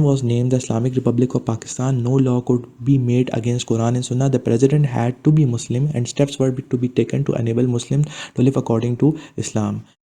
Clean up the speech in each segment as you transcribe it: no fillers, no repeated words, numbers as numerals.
was named the Islamic Republic of Pakistan. No law could be made against Quran and Sunnah. The president had to be Muslim and steps were to be taken to enable Muslims to live according to Islam.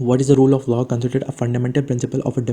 What is the rule of law considered a fundamental principle of a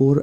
4